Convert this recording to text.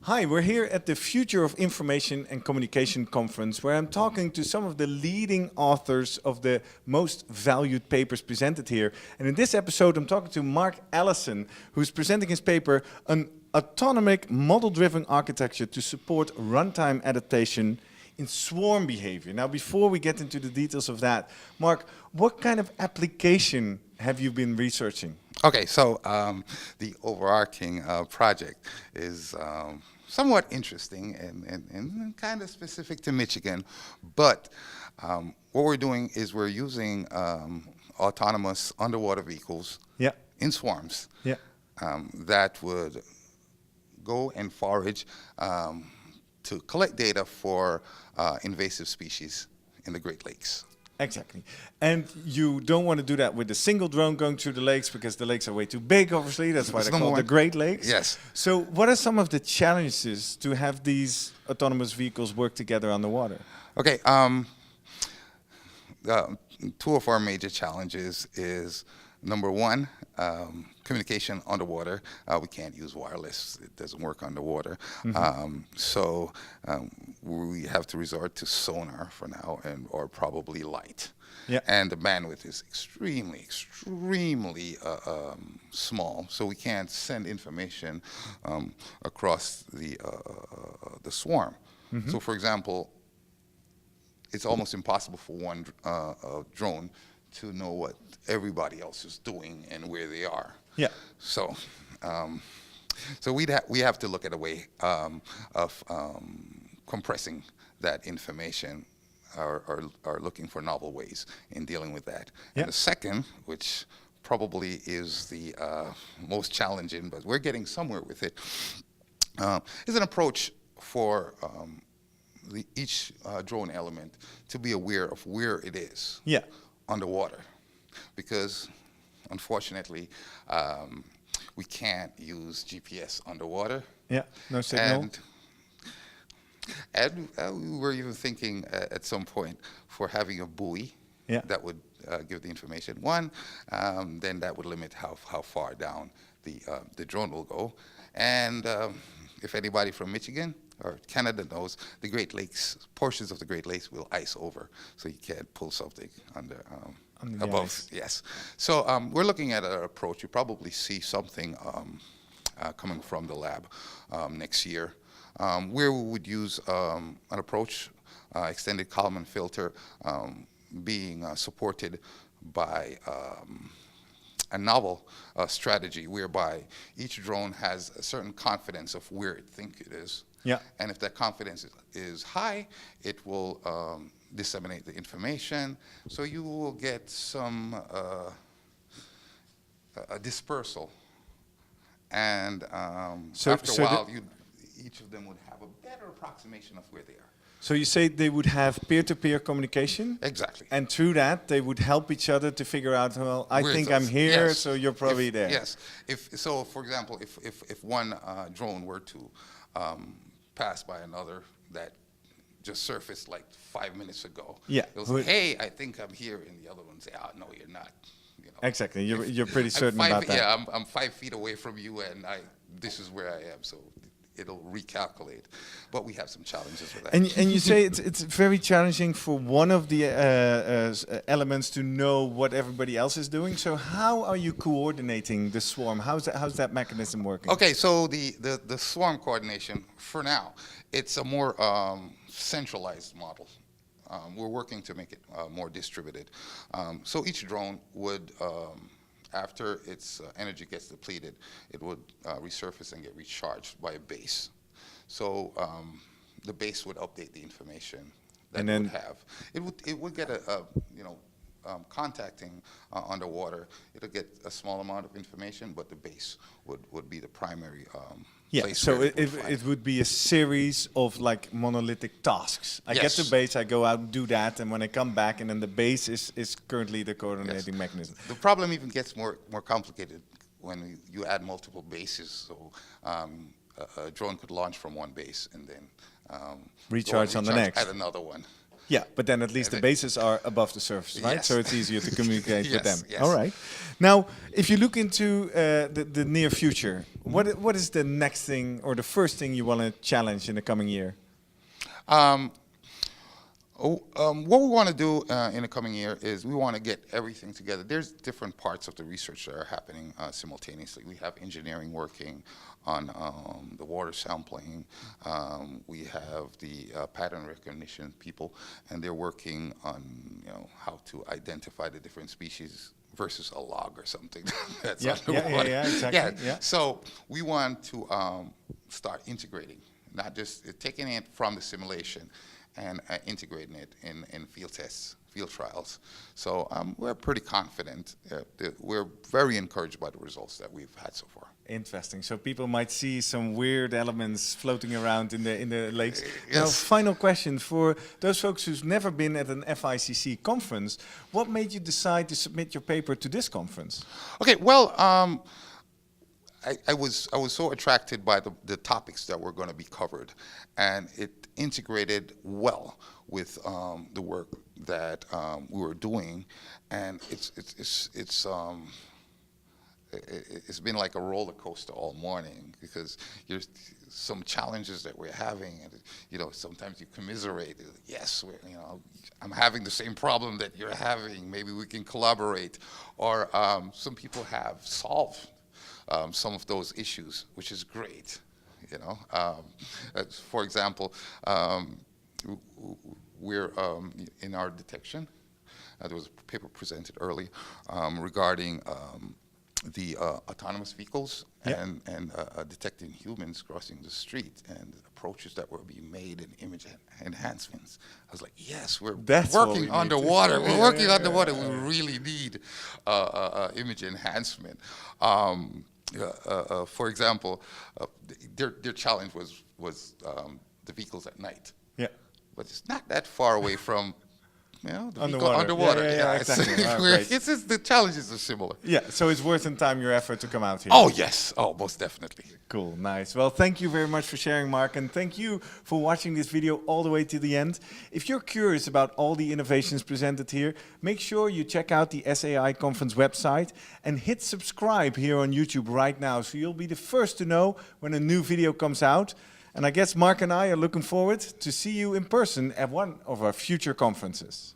Hi, we're here at the Future of Information and Communication Conference, where I'm talking to some of the leading authors of the most valued papers presented here. And in this episode, I'm talking to Mark Allison, who's presenting his paper, An Autonomic Model-Driven Architecture to Support Runtime Adaptation in Swarm Behavior. Now, before we get into the details of that, Mark, what kind of application have you been researching? Okay, so the overarching project is somewhat interesting and kind of specific to Michigan, but what we're doing is we're using autonomous underwater vehicles in swarms that would go and forage to collect data for invasive species in the Great Lakes. Exactly. And you don't want to do that with a single drone going through the lakes because the lakes are way too big, obviously. That's why they're called the Great Lakes. Yes. So what are some of the challenges to have these autonomous vehicles work together underwater? Okay. Two of our major challenges is, number one, communication underwater. We can't use wireless. It doesn't work underwater. So we have to resort to sonar for now, or probably light. Yeah. And the bandwidth is extremely small, so we can't send information across the swarm. So, for example, it's almost impossible for one drone to know what everybody else is doing and where they are. Yeah. So, we have to look at a way of compressing that information, or looking for novel ways in dealing with that. Yeah. And the second, which probably is the most challenging, but we're getting somewhere with it, is an approach for each drone element to be aware of where it is underwater. Because, unfortunately, we can't use GPS underwater. Yeah, no signal. And we were even thinking at some point for having a buoy that would give the information. One, then that would limit how far down the drone will go. And if anybody from Michigan or Canada knows, the Great Lakes, portions of the Great Lakes will ice over, so you can't pull something under above. Ice. Yes. So we're looking at an approach. You probably see something coming from the lab next year, where we would use an approach, extended Kalman filter, being supported by a novel strategy whereby each drone has a certain confidence of where it thinks it is. Yeah. And if that confidence is high, it will disseminate the information. So you will get some a dispersal. And after a while, each of them would have a better approximation of where they are. So you say they would have peer-to-peer communication? Exactly. And through that, they would help each other to figure out, well, I think I'm here, so you're probably there. Yes. So, for example, if one drone were to pass by another that just surfaced like 5 minutes ago, it'll say, hey, I think I'm here, and the other one say, oh, no, you're not. You know, exactly. You're pretty certain about that. Yeah, I'm 5 feet away from you, and this is where I am. So it'll recalculate, but we have some challenges with that. And you say it's very challenging for one of the elements to know what everybody else is doing. So how are you coordinating the swarm? How's that mechanism working? Okay, so the swarm coordination, for now, it's a more centralized model. We're working to make it more distributed. So each drone would, after its energy gets depleted, it would resurface and get recharged by a base. So the base would update the information that it would have. It would get contacting underwater. It'll get a small amount of information, but the base would be the primary place. So it would be a series of like monolithic tasks. I get the base, I go out and do that, and when I come back, and then the base is currently the coordinating mechanism. The problem even gets more complicated when you add multiple bases. So a drone could launch from one base and then recharge on the next. At another one. Yeah, but then at least the bases are above the surface, right? Yes. So it's easier to communicate with them. Yes. All right. Now, if you look into the near future, what is the next thing or the first thing you want to challenge in the coming year? What we want to do in the coming year is we want to get everything together. There's different parts of the research that are happening simultaneously. We have engineering working on the water sampling. We have the pattern recognition people, and they're working on how to identify the different species versus a log or something that's underwater. Yeah, exactly. Yeah. So we want to start integrating, not just taking it from the simulation and integrating it in field tests, field trials. So we're pretty confident. We're very encouraged by the results that we've had so far. Interesting. So people might see some weird elements floating around in the lakes. Yes. Now, final question for those folks who's never been at an FICC conference. What made you decide to submit your paper to this conference? Okay. Well. I was so attracted by the topics that were going to be covered, and it integrated well with the work that we were doing, and it's been like a roller coaster all morning because there's some challenges that we're having, and sometimes you commiserate. Yes, I'm having the same problem that you're having. Maybe we can collaborate, or some people have solved some of those issues, which is great. For example, we're in our detection. There was a paper presented early regarding the autonomous vehicles and detecting humans crossing the street and approaches that were being made in image enhancements. I was like, yes, we're working underwater. We're working underwater. We really need image enhancement. For example, their challenge was the vehicles at night. Yeah, but it's not that far away from the vehicle underwater. Yeah, exactly. It's just, the challenges are similar. Yeah, so it's worth in time your effort to come out here. Oh yes, most definitely. Cool, nice. Well, thank you very much for sharing, Mark, and thank you for watching this video all the way to the end. If you're curious about all the innovations presented here, make sure you check out the SAI conference website and hit subscribe here on YouTube right now, so you'll be the first to know when a new video comes out. And I guess Mark and I are looking forward to see you in person at one of our future conferences.